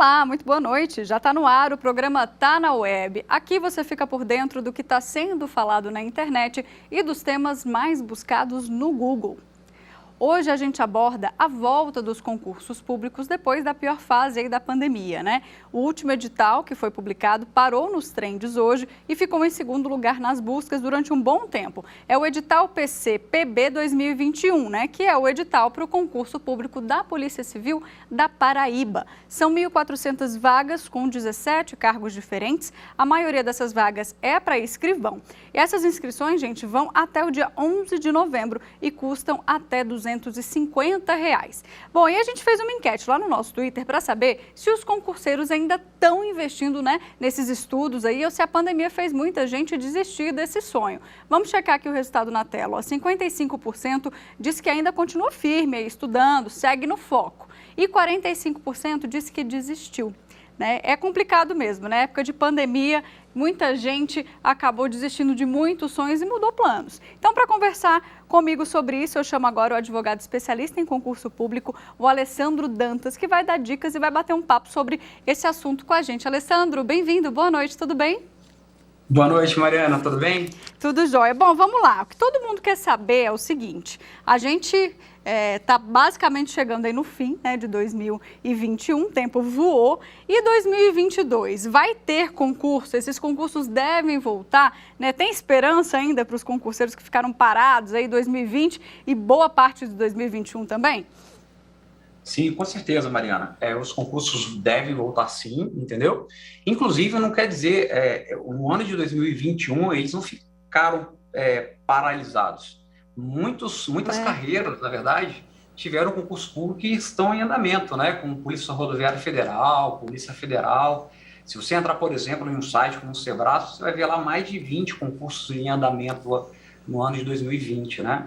Olá, muito boa noite. Já está no ar o programa Tá na Web. Aqui você fica por dentro do que está sendo falado na internet e dos temas mais buscados no Google. Hoje a gente aborda a volta dos concursos públicos depois da pior fase aí da pandemia, né? O último edital que foi publicado parou nos trends hoje e ficou em segundo lugar nas buscas durante um bom tempo. É o edital PC-PB 2021, né? Que é o edital para o concurso público da Polícia Civil da Paraíba. São 1.400 vagas com 17 cargos diferentes. A maioria dessas vagas é para escrivão. E essas inscrições, gente, vão até o dia 11 de novembro e custam até R$ 250. Bom, e a gente fez uma enquete lá no nosso Twitter para saber se os concurseiros ainda estão investindo, né, nesses estudos aí ou se a pandemia fez muita gente desistir desse sonho. Vamos checar aqui o resultado na tela. 55% diz que ainda continua firme aí, estudando, segue no foco. E 45% disse que desistiu. Né? É complicado mesmo, na época de pandemia, muita gente acabou desistindo de muitos sonhos e mudou planos. Então, para conversar comigo sobre isso, eu chamo agora o advogado especialista em concurso público, o Alessandro Dantas, que vai dar dicas e vai bater um papo sobre esse assunto com a gente. Alessandro, bem-vindo, boa noite, tudo bem? Boa noite, Mariana, tudo bem? Tudo jóia. Bom, vamos lá. O que todo mundo quer saber é o seguinte, a gente está basicamente chegando aí no fim, né, de 2021, o tempo voou, e 2022 vai ter concurso, esses concursos devem voltar, né? Tem esperança ainda para os concurseiros que ficaram parados aí em 2020 e boa parte de 2021 também? Sim, com certeza, Mariana. Os concursos devem voltar sim, entendeu? Inclusive, não quer dizer, no ano de 2021, eles não ficaram paralisados. Muitas carreiras, na verdade, tiveram concurso público e estão em andamento, né? Como Polícia Rodoviária Federal, Polícia Federal. Se você entrar, por exemplo, em um site como o Sebrae, você vai ver lá mais de 20 concursos em andamento no ano de 2020, né?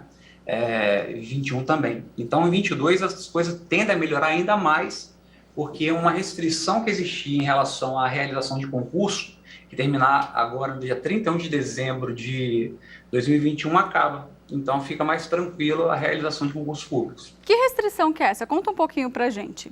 21 também. Então, em 22, as coisas tendem a melhorar ainda mais, porque uma restrição que existia em relação à realização de concurso, que terminar agora no dia 31 de dezembro de 2021, acaba. Então, fica mais tranquilo a realização de concursos públicos. Que restrição que é essa? Conta um pouquinho para a gente.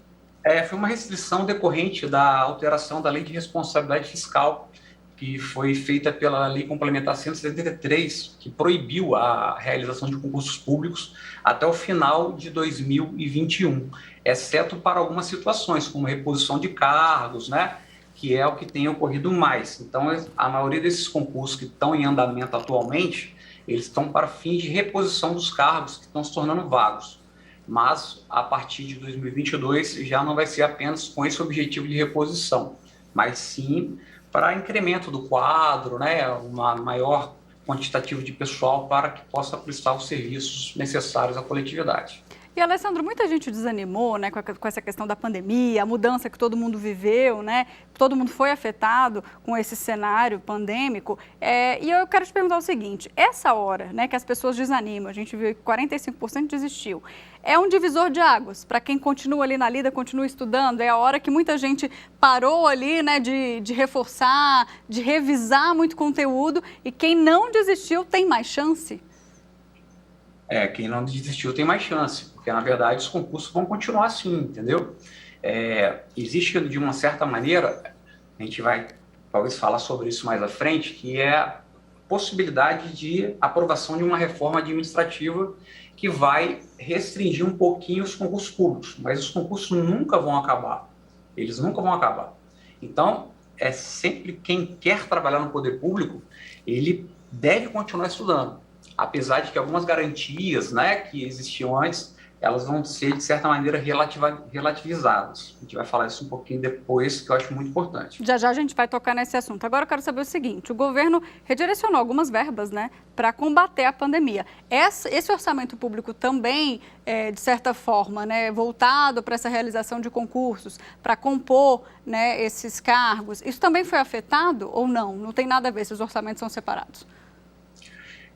Foi uma restrição decorrente da alteração da Lei de Responsabilidade Fiscal, que foi feita pela Lei Complementar 173, que proibiu a realização de concursos públicos até o final de 2021, exceto para algumas situações, como reposição de cargos, né, que é o que tem ocorrido mais. Então, a maioria desses concursos que estão em andamento atualmente, eles estão para fins de reposição dos cargos que estão se tornando vagos. Mas, a partir de 2022, já não vai ser apenas com esse objetivo de reposição, mas sim para incremento do quadro, né, uma maior quantitativo de pessoal para que possa prestar os serviços necessários à coletividade. E, Alessandro, muita gente desanimou, né, com essa questão da pandemia, a mudança que todo mundo viveu, né? Todo mundo foi afetado com esse cenário pandêmico. E eu quero te perguntar o seguinte, essa hora, né, que as pessoas desanimam, a gente viu que 45% desistiu, é um divisor de águas para quem continua ali na lida, continua estudando, é a hora que muita gente parou ali, né, de reforçar, de revisar muito conteúdo, e quem não desistiu tem mais chance? Quem não desistiu tem mais chance, porque na verdade os concursos vão continuar assim, entendeu? Existe de uma certa maneira, a gente vai talvez falar sobre isso mais à frente, que é a possibilidade de aprovação de uma reforma administrativa que vai restringir um pouquinho os concursos públicos, mas os concursos nunca vão acabar, eles nunca vão acabar. Então, sempre quem quer trabalhar no poder público, ele deve continuar estudando. Apesar de que algumas garantias, né, que existiam antes, elas vão ser, de certa maneira, relativizadas. A gente vai falar isso um pouquinho depois, que eu acho muito importante. Já já a gente vai tocar nesse assunto. Agora eu quero saber o seguinte, o governo redirecionou algumas verbas, né, para combater a pandemia. Esse orçamento público também, de certa forma, né, voltado para essa realização de concursos, para compor, né, esses cargos, isso também foi afetado ou não? Não tem nada a ver, esses orçamentos são separados?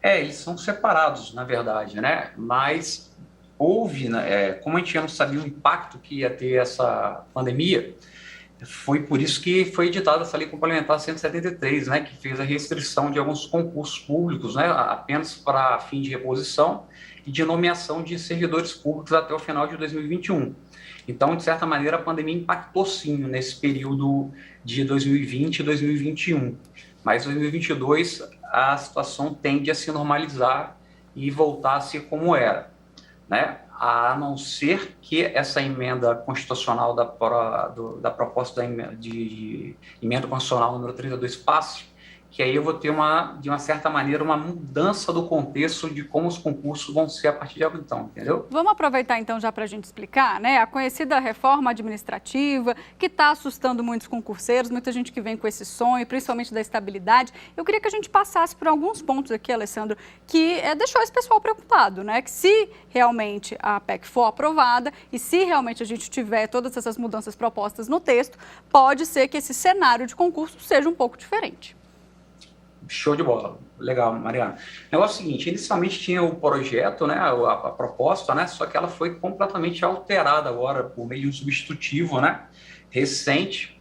Eles são separados, na verdade, né? Mas houve, né, como a gente já não sabia o impacto que ia ter essa pandemia, foi por isso que foi editada essa Lei Complementar 173, né, que fez a restrição de alguns concursos públicos, né, apenas para fim de reposição e de nomeação de servidores públicos até o final de 2021. Então, de certa maneira, a pandemia impactou sim nesse período de 2020 e 2021. Mas em 2022 a situação tende a se normalizar e voltar a ser como era, né? A não ser que essa emenda constitucional da proposta de emenda constitucional número 32 passe, que aí eu vou ter de uma certa maneira, uma mudança do contexto de como os concursos vão ser a partir de agora, então, entendeu? Vamos aproveitar então já para a gente explicar, né? A conhecida reforma administrativa que está assustando muitos concurseiros, muita gente que vem com esse sonho, principalmente da estabilidade. Eu queria que a gente passasse por alguns pontos aqui, Alessandro, que deixou esse pessoal preocupado, né? Que se realmente a PEC for aprovada e se realmente a gente tiver todas essas mudanças propostas no texto, pode ser que esse cenário de concurso seja um pouco diferente. Show de bola. Legal, Mariana. O negócio é o seguinte, inicialmente tinha o projeto, né, a proposta, né, só que ela foi completamente alterada agora por meio de um substitutivo, né, recente,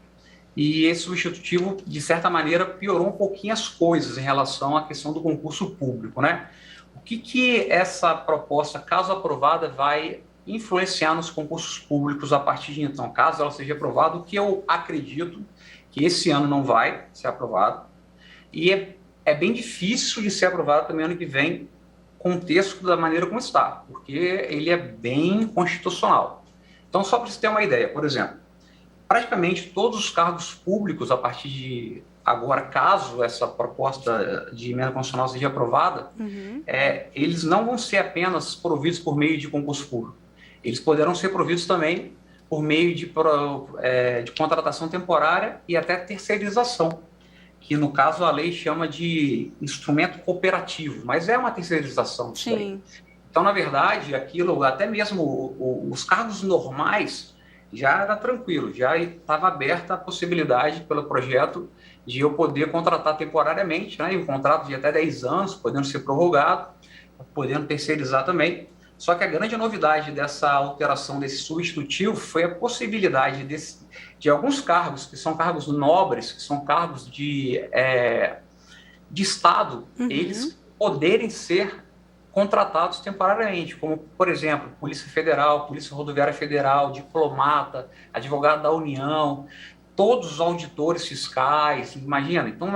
e esse substitutivo, de certa maneira, piorou um pouquinho as coisas em relação à questão do concurso público, né. O que essa proposta, caso aprovada, vai influenciar nos concursos públicos a partir de então, caso ela seja aprovada, o que eu acredito que esse ano não vai ser aprovado, e é bem difícil de ser aprovado também ano que vem, com o texto da maneira como está, porque ele é bem constitucional. Então, só para você ter uma ideia, por exemplo, praticamente todos os cargos públicos, a partir de agora, caso essa proposta de emenda constitucional seja aprovada, eles não vão ser apenas providos por meio de concurso público. Eles poderão ser providos também por meio de contratação temporária e até terceirização, que no caso a lei chama de instrumento cooperativo, mas é uma terceirização. Sim. Então, na verdade, aquilo, até mesmo os cargos normais, já era tranquilo, já estava aberta a possibilidade pelo projeto de eu poder contratar temporariamente, né, e um contrato de até 10 anos, podendo ser prorrogado, podendo terceirizar também. Só que a grande novidade dessa alteração, desse substitutivo, foi a possibilidade de alguns cargos, que são cargos nobres, que são cargos de Estado, eles poderem ser contratados temporariamente, como, por exemplo, Polícia Federal, Polícia Rodoviária Federal, diplomata, advogado da União, todos os auditores fiscais, imagina. Então,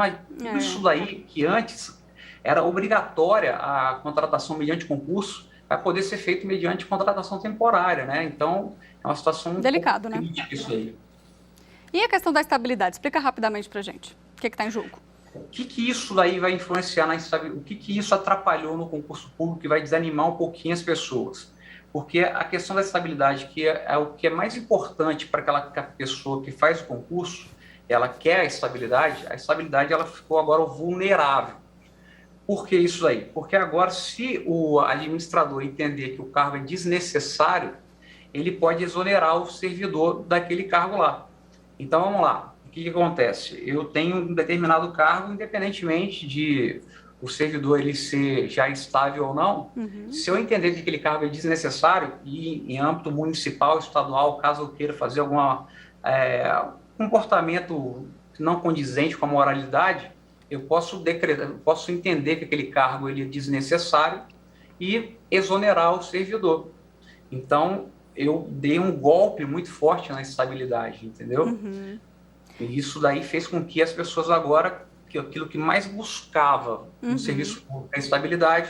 isso daí que antes era obrigatória a contratação mediante concurso, vai poder ser feito mediante contratação temporária, né? Então, é uma situação delicado, né? Crítica isso aí. E a questão da estabilidade? Explica rapidamente para a gente. O que está em jogo? O que isso daí vai influenciar na estabilidade? O que isso atrapalhou no concurso público que vai desanimar um pouquinho as pessoas? Porque a questão da estabilidade, que é o que é mais importante para aquela pessoa que faz o concurso, ela quer a estabilidade ela ficou agora vulnerável. Por que isso aí? Porque agora, se o administrador entender que o cargo é desnecessário, ele pode exonerar o servidor daquele cargo lá. Então, vamos lá. O que acontece? Eu tenho um determinado cargo, independentemente de o servidor ele ser já estável ou não, se eu entender que aquele cargo é desnecessário, e em âmbito municipal, estadual, caso eu queira fazer algum comportamento não condizente com a moralidade, eu posso entender que aquele cargo ele é desnecessário e exonerar o servidor. Então, eu dei um golpe muito forte na estabilidade, entendeu? E isso daí fez com que as pessoas agora, que aquilo que mais buscava no serviço público, a estabilidade,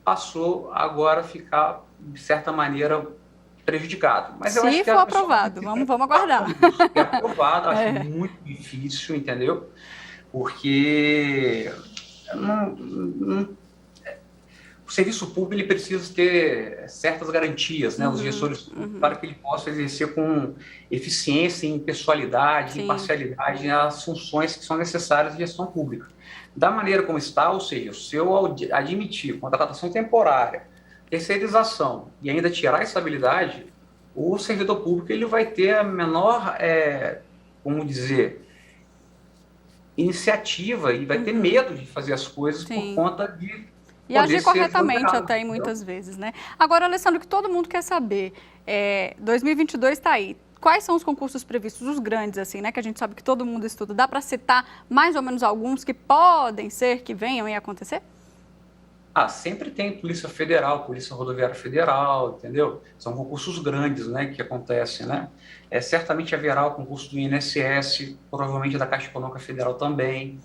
passou agora a ficar, de certa maneira, prejudicado. Mas eu acho que for aprovado, vamos aguardar. Se aprovado, acho muito difícil, entendeu? Porque o serviço público ele precisa ter certas garantias, né, os gestores públicos, para que ele possa exercer com eficiência, impessoalidade, imparcialidade as funções que são necessárias de gestão pública. Da maneira como está, ou seja, se eu admitir contratação temporária, terceirização e ainda tirar a estabilidade, o servidor público ele vai ter a menor, como dizer, iniciativa e vai ter medo de fazer as coisas por conta de e agir corretamente até em muitas vezes, né? Agora, Alessandro, que todo mundo quer saber, 2022 está aí. Quais são os concursos previstos, os grandes, assim, né? Que a gente sabe que todo mundo estuda. Dá para citar mais ou menos alguns que podem ser, que venham a acontecer? Sempre tem Polícia Federal, Polícia Rodoviária Federal, entendeu? São concursos grandes, né, que acontecem, né? Certamente haverá o concurso do INSS, provavelmente da Caixa Econômica Federal também.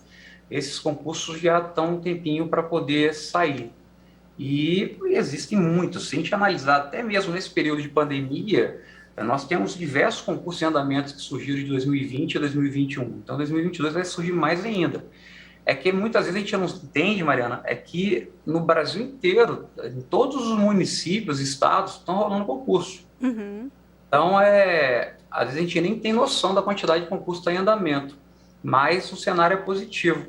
Esses concursos já estão um tempinho para poder sair. E existem muitos. Se a gente analisar, até mesmo nesse período de pandemia, nós temos diversos concursos em andamento que surgiram de 2020 a 2021. Então, 2022 vai surgir mais ainda. É que muitas vezes a gente não entende, Mariana, é que no Brasil inteiro, em todos os municípios, estados, estão rolando concurso. Uhum. Então, às vezes a gente nem tem noção da quantidade de concurso que está em andamento, mas o cenário é positivo.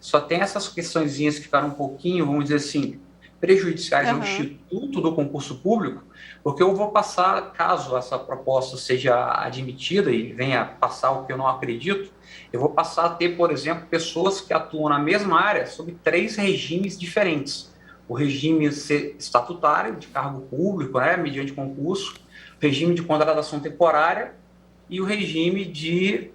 Só tem essas questõezinhas que ficaram um pouquinho, vamos dizer assim, prejudiciais ao Instituto do Concurso Público, porque eu vou passar, caso essa proposta seja admitida e venha passar o que eu não acredito, eu vou passar a ter, por exemplo, pessoas que atuam na mesma área sob 3 regimes diferentes. O regime estatutário, de cargo público, né, mediante concurso, o regime de contratação temporária e o regime de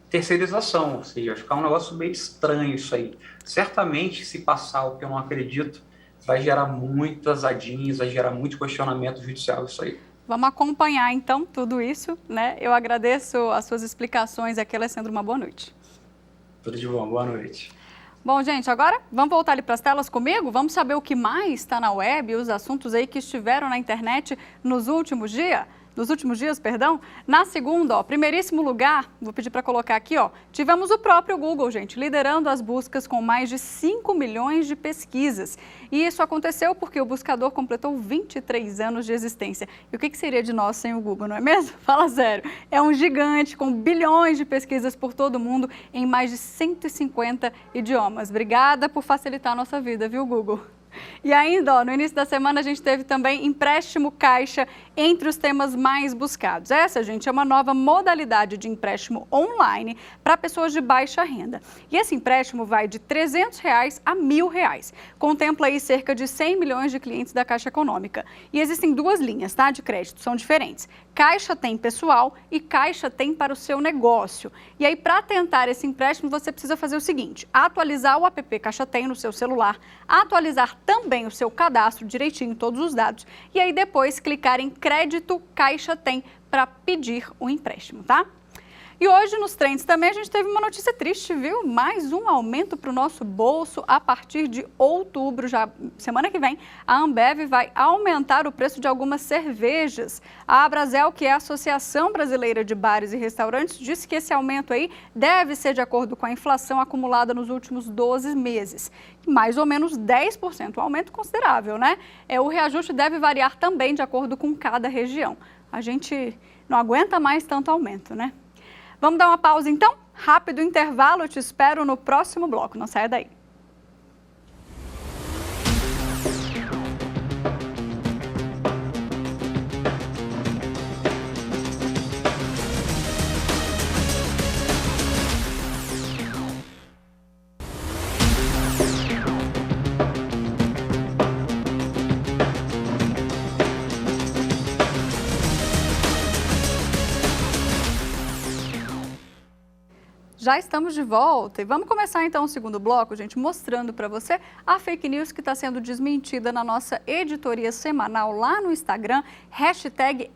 terceirização, ou seja, vai ficar um negócio meio estranho isso aí. Certamente, se passar o que eu não acredito, vai gerar muitas adinhas, vai gerar muito questionamento judicial isso aí. Vamos acompanhar, então, tudo isso, né? Eu agradeço as suas explicações aqui, Alessandro, uma boa noite. Tudo de bom, boa noite. Bom, gente, agora vamos voltar ali para as telas comigo? Vamos saber o que mais está na web, os assuntos aí que estiveram na internet nos últimos dias? Na segunda, primeiríssimo lugar, vou pedir para colocar aqui, tivemos o próprio Google, gente, liderando as buscas com mais de 5 milhões de pesquisas. E isso aconteceu porque o buscador completou 23 anos de existência. E o que seria de nós sem o Google, não é mesmo? Fala sério. É um gigante com bilhões de pesquisas por todo o mundo em mais de 150 idiomas. Obrigada por facilitar a nossa vida, viu, Google? E ainda, no início da semana, a gente teve também empréstimo caixa entre os temas mais buscados. Essa, gente, é uma nova modalidade de empréstimo online para pessoas de baixa renda. E esse empréstimo vai de R$ 300 a R$ 1.000. Contempla aí cerca de 100 milhões de clientes da Caixa Econômica. E existem 2 linhas, tá, de crédito, são diferentes. Caixa Tem pessoal e Caixa Tem para o seu negócio. E aí, para tentar esse empréstimo, você precisa fazer o seguinte: atualizar o app Caixa Tem no seu celular, atualizar também o seu cadastro direitinho, todos os dados, e aí depois clicar em Crédito Caixa Tem para pedir o empréstimo, tá? E hoje nos trends também a gente teve uma notícia triste, viu? Mais um aumento para o nosso bolso a partir de outubro, já semana que vem, a Ambev vai aumentar o preço de algumas cervejas. A Abrazel, que é a Associação Brasileira de Bares e Restaurantes, disse que esse aumento aí deve ser de acordo com a inflação acumulada nos últimos 12 meses. Mais ou menos 10%, um aumento considerável, né? O reajuste deve variar também de acordo com cada região. A gente não aguenta mais tanto aumento, né? Vamos dar uma pausa então? Rápido intervalo, eu te espero no próximo bloco, não saia daí. Já estamos de volta e vamos começar então o segundo bloco, gente, mostrando para você a fake news que está sendo desmentida na nossa editoria semanal lá no Instagram,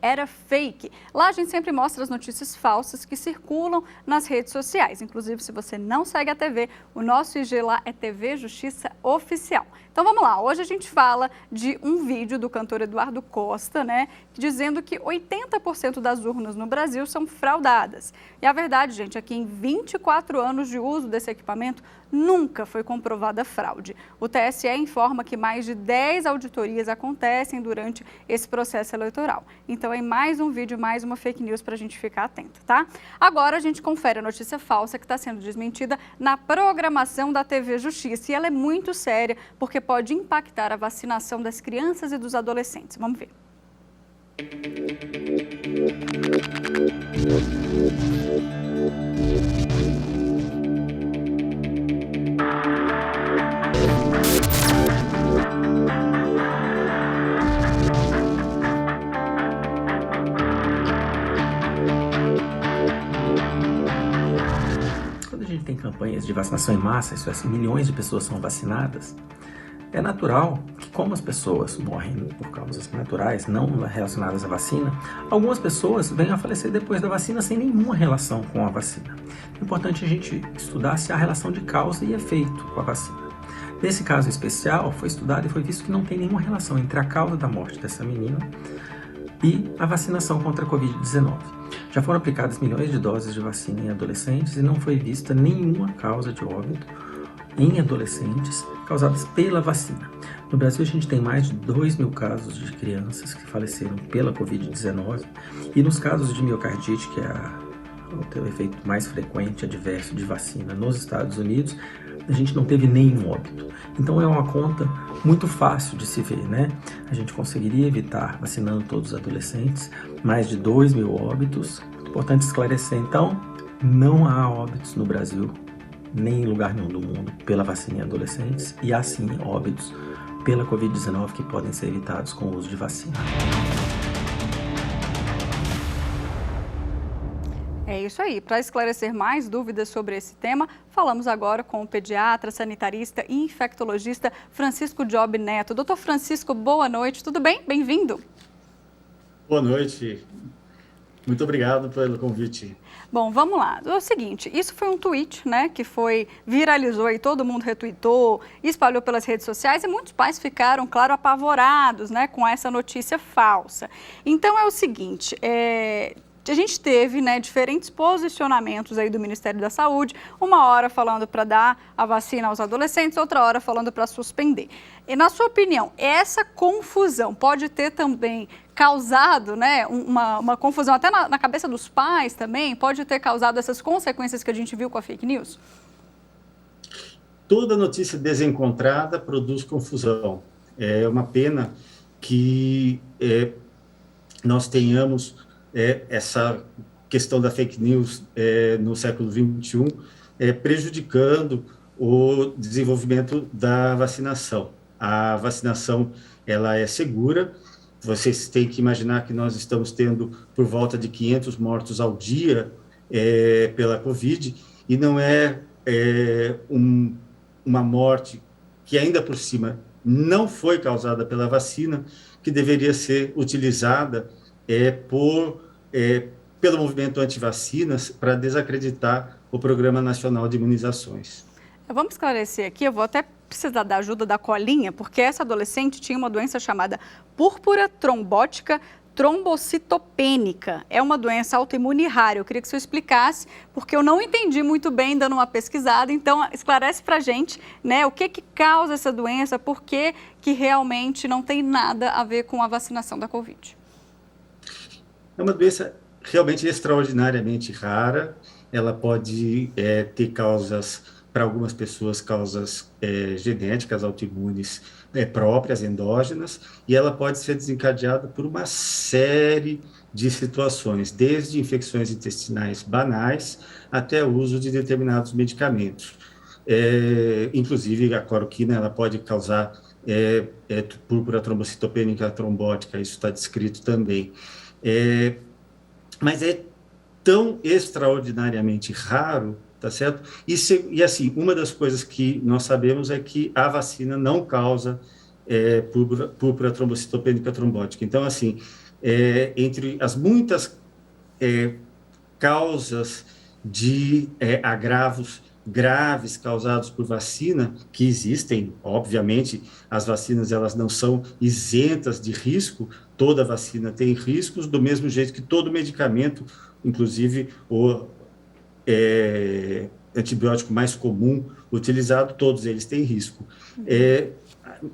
#EraFake. Lá a gente sempre mostra as notícias falsas que circulam nas redes sociais. Inclusive, se você não segue a TV, o nosso IG lá é TV Justiça Oficial. Então vamos lá, hoje a gente fala de um vídeo do cantor Eduardo Costa, né, dizendo que 80% das urnas no Brasil são fraudadas. E a verdade, gente, é que em 24 anos de uso desse equipamento, nunca foi comprovada fraude. O TSE informa que mais de 10 auditorias acontecem durante esse processo eleitoral. Então é mais um vídeo, mais uma fake news para a gente ficar atento, tá? Agora a gente confere a notícia falsa que está sendo desmentida na programação da TV Justiça. E ela é muito séria, porque pode impactar a vacinação das crianças e dos adolescentes. Vamos ver. Quando a gente tem campanhas de vacinação em massa, isso é, milhões de pessoas são vacinadas, É natural que, como as pessoas morrem por causas naturais, não relacionadas à vacina, algumas pessoas venham a falecer depois da vacina sem nenhuma relação com a vacina. É importante a gente estudar se há relação de causa e efeito com a vacina. Nesse caso especial, foi estudado e foi visto que não tem nenhuma relação entre a causa da morte dessa menina e a vacinação contra a Covid-19. Já foram aplicadas milhões de doses de vacina em adolescentes e não foi vista nenhuma causa de óbito em adolescentes causadas pela vacina. No Brasil, a gente tem mais de 2.000 casos de crianças que faleceram pela Covid-19 e nos casos de miocardite, que é o efeito mais frequente adverso de vacina nos Estados Unidos, a gente não teve nenhum óbito. Então é uma conta muito fácil de se ver, né? A gente conseguiria evitar, vacinando todos os adolescentes, mais de 2.000 óbitos. Importante esclarecer, então, não há óbitos no Brasil, nem em lugar nenhum do mundo, pela vacina em adolescentes, e há sim óbitos pela Covid-19 que podem ser evitados com o uso de vacina. É isso aí. Para esclarecer mais dúvidas sobre esse tema, falamos agora com o pediatra, sanitarista e infectologista Francisco Job Neto. Doutor Francisco, boa noite, tudo bem? Bem-vindo. Boa noite. Muito obrigado pelo convite. Bom, vamos lá. É o seguinte, isso foi um tweet, né, que viralizou e todo mundo retweetou, espalhou pelas redes sociais e muitos pais ficaram, claro, apavorados, né, com essa notícia falsa. Então é o seguinte, a gente teve, né, diferentes posicionamentos aí do Ministério da Saúde, uma hora falando para dar a vacina aos adolescentes, outra hora falando para suspender. E na sua opinião, essa confusão pode ter também causado, né, uma confusão até na cabeça dos pais também, pode ter causado essas consequências que a gente viu com a fake news? Toda notícia desencontrada produz confusão. É uma pena que nós tenhamos essa questão da fake news no século XXI prejudicando o desenvolvimento da vacinação. A vacinação ela é segura. Vocês têm que imaginar que nós estamos tendo por volta de 500 mortos ao dia pela Covid, e não uma morte que ainda por cima não foi causada pela vacina, que deveria ser utilizada pelo movimento anti-vacinas para desacreditar o Programa Nacional de Imunizações. Vamos esclarecer aqui, eu vou até precisar da ajuda da colinha, porque essa adolescente tinha uma doença chamada púrpura trombótica trombocitopênica. É uma doença autoimune rara. Eu queria que você explicasse, porque eu não entendi muito bem dando uma pesquisada. Então, esclarece para a gente, né, o que causa essa doença, por que realmente não tem nada a ver com a vacinação da Covid. É uma doença realmente extraordinariamente rara. Ela pode ter causas, para algumas pessoas, causas genéticas autoimunes próprias, endógenas, e ela pode ser desencadeada por uma série de situações, desde infecções intestinais banais até o uso de determinados medicamentos. Inclusive, a cloroquina ela pode causar púrpura trombocitopênica trombótica, isso está descrito também. Mas é tão extraordinariamente raro, tá certo? E assim, uma das coisas que nós sabemos é que a vacina não causa púrpura trombocitopênica trombótica. Então, assim, entre as muitas causas de agravos graves causados por vacina, que existem, obviamente, as vacinas elas não são isentas de risco, toda vacina tem riscos, do mesmo jeito que todo medicamento, inclusive o antibiótico mais comum utilizado, todos eles têm risco.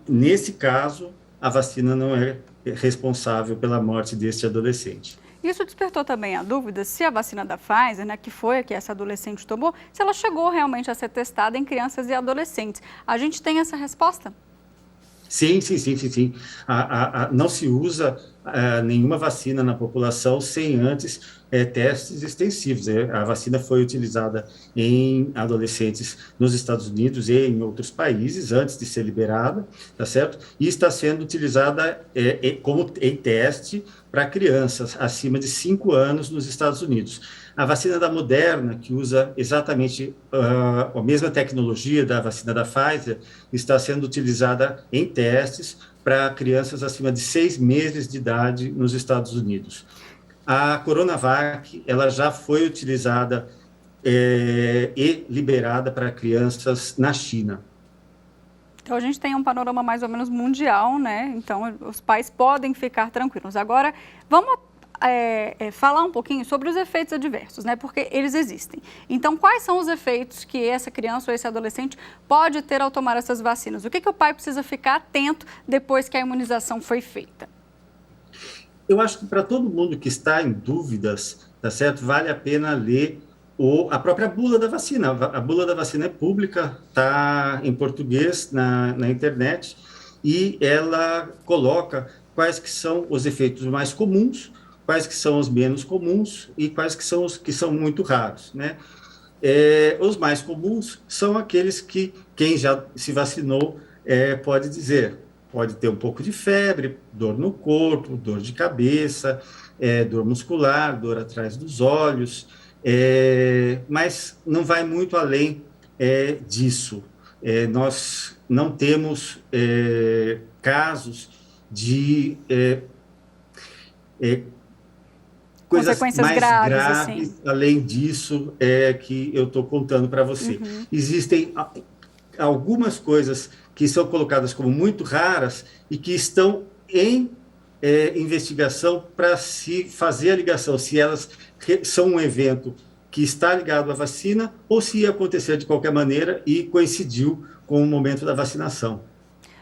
Nesse caso, a vacina não é responsável pela morte deste adolescente. Isso despertou também a dúvida se a vacina da Pfizer, né, que foi a que essa adolescente tomou, se ela chegou realmente a ser testada em crianças e adolescentes. A gente tem essa resposta? Sim. Não se usa nenhuma vacina na população sem antes testes extensivos. A vacina foi utilizada em adolescentes nos Estados Unidos e em outros países antes de ser liberada, tá certo? E está sendo utilizada como em teste para crianças acima de 5 anos nos Estados Unidos. A vacina da Moderna, que usa exatamente a mesma tecnologia da vacina da Pfizer, está sendo utilizada em testes para crianças acima de 6 meses de idade nos Estados Unidos. A Coronavac, ela já foi utilizada e liberada para crianças na China. Então, a gente tem um panorama mais ou menos mundial, né? Então, os pais podem ficar tranquilos. Agora, vamos falar um pouquinho sobre os efeitos adversos, né? Porque eles existem. Então, quais são os efeitos que essa criança ou esse adolescente pode ter ao tomar essas vacinas? O que o pai precisa ficar atento depois que a imunização foi feita? Eu acho que para todo mundo que está em dúvidas, tá certo? Vale a pena ler a própria bula da vacina. A bula da vacina é pública, está em português na internet, e ela coloca quais que são os efeitos mais comuns, quais que são os menos comuns e quais que são os que são muito raros, né? Os mais comuns são aqueles que quem já se vacinou pode dizer. Pode ter um pouco de febre, dor no corpo, dor de cabeça, dor muscular, dor atrás dos olhos, mas não vai muito além disso. Nós não temos casos de coisas mais graves assim. Além disso que eu estou contando para você. Uhum. Existem algumas coisas que são colocadas como muito raras e que estão em investigação para se fazer a ligação, se elas são um evento que está ligado à vacina ou se ia acontecer de qualquer maneira e coincidiu com o momento da vacinação.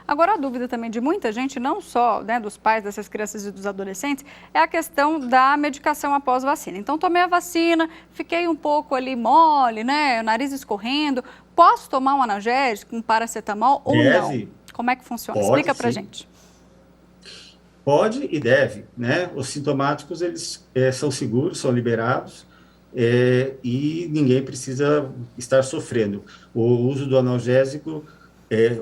Agora, a dúvida também de muita gente, não só, né, dos pais dessas crianças e dos adolescentes, é a questão da medicação após vacina. Então, tomei a vacina, fiquei um pouco ali mole, né, o nariz escorrendo. Posso tomar um analgésico, um paracetamol ou não? Como é que funciona? Pode, explica pra gente. Pode e deve, né? Os sintomáticos, eles são seguros, são liberados e ninguém precisa estar sofrendo. O uso do analgésico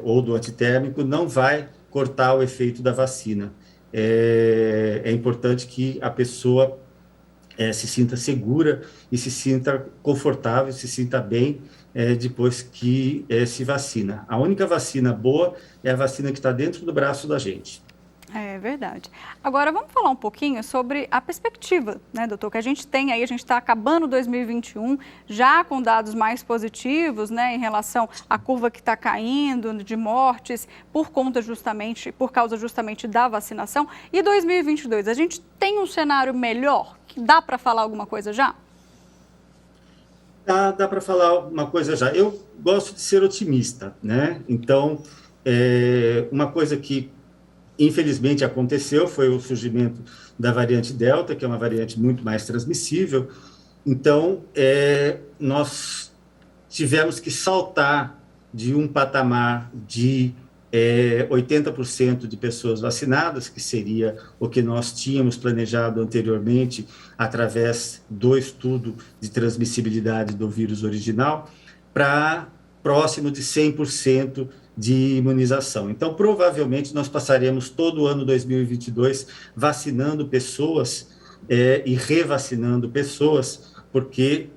ou do antitérmico não vai cortar o efeito da vacina. É importante que a pessoa se sinta segura e se sinta confortável, se sinta bem depois que se vacina. A única vacina boa é a vacina que está dentro do braço da gente. É verdade. Agora, vamos falar um pouquinho sobre a perspectiva, né, doutor, que a gente tem aí, a gente está acabando 2021, já com dados mais positivos, né, em relação à curva que está caindo de mortes por causa justamente da vacinação. E 2022, a gente tem um cenário melhor? Que dá para falar alguma coisa já? Dá para falar uma coisa já. Eu gosto de ser otimista, né? Então, uma coisa que infelizmente aconteceu foi o surgimento da variante Delta, que é uma variante muito mais transmissível. Então, nós tivemos que saltar de um patamar de 80% de pessoas vacinadas, que seria o que nós tínhamos planejado anteriormente, através do estudo de transmissibilidade do vírus original, para próximo de 100% de imunização. Então, provavelmente, nós passaremos todo o ano 2022 vacinando pessoas e revacinando pessoas, porque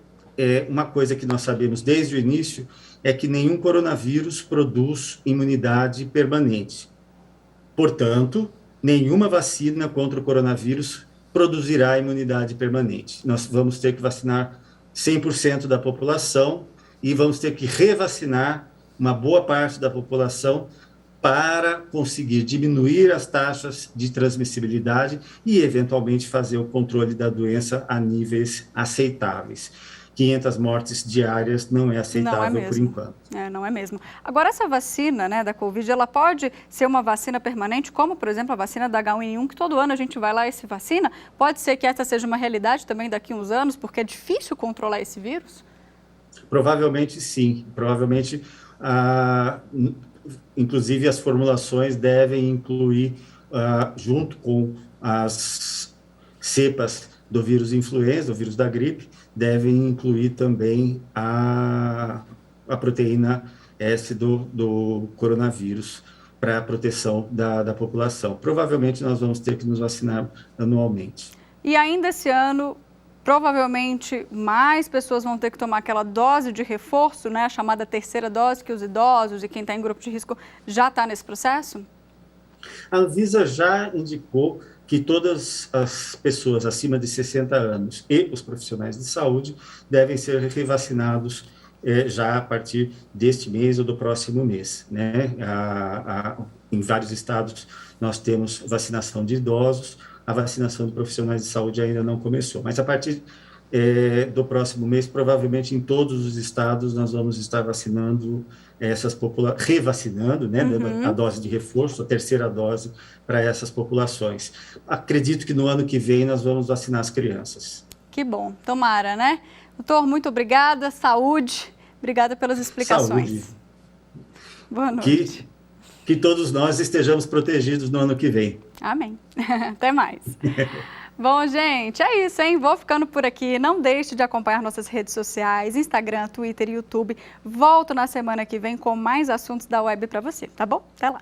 uma coisa que nós sabemos desde o início é que nenhum coronavírus produz imunidade permanente. Portanto, nenhuma vacina contra o coronavírus produzirá imunidade permanente. Nós vamos ter que vacinar 100% da população e vamos ter que revacinar uma boa parte da população para conseguir diminuir as taxas de transmissibilidade e, eventualmente, fazer o controle da doença a níveis aceitáveis. 500 mortes diárias não é aceitável por enquanto. Não é mesmo. Agora, essa vacina, né, da Covid, ela pode ser uma vacina permanente, como, por exemplo, a vacina da H1N1, que todo ano a gente vai lá e se vacina? Pode ser que essa seja uma realidade também daqui a uns anos, porque é difícil controlar esse vírus? Provavelmente sim. Provavelmente, inclusive, as formulações devem incluir, junto com as cepas do vírus influenza, do vírus da gripe, devem incluir também a proteína S do coronavírus para a proteção da população. Provavelmente nós vamos ter que nos vacinar anualmente. E ainda esse ano, provavelmente mais pessoas vão ter que tomar aquela dose de reforço, né, a chamada terceira dose, que os idosos e quem está em grupo de risco já está nesse processo? A Anvisa já indicou que todas as pessoas acima de 60 anos e os profissionais de saúde devem ser revacinados já a partir deste mês ou do próximo mês, né? Em vários estados nós temos vacinação de idosos, a vacinação de profissionais de saúde ainda não começou, mas a partir do próximo mês, provavelmente em todos os estados nós vamos estar vacinando revacinando, né, dando a dose de reforço, a terceira dose para essas populações. Acredito que no ano que vem nós vamos vacinar as crianças. Que bom, tomara, né? Doutor, muito obrigada, saúde, obrigada pelas explicações. Saúde. Boa noite. Que todos nós estejamos protegidos no ano que vem. Amém. Até mais. Bom, gente, é isso, hein? Vou ficando por aqui. Não deixe de acompanhar nossas redes sociais, Instagram, Twitter e YouTube. Volto na semana que vem com mais assuntos da web para você, tá bom? Até lá.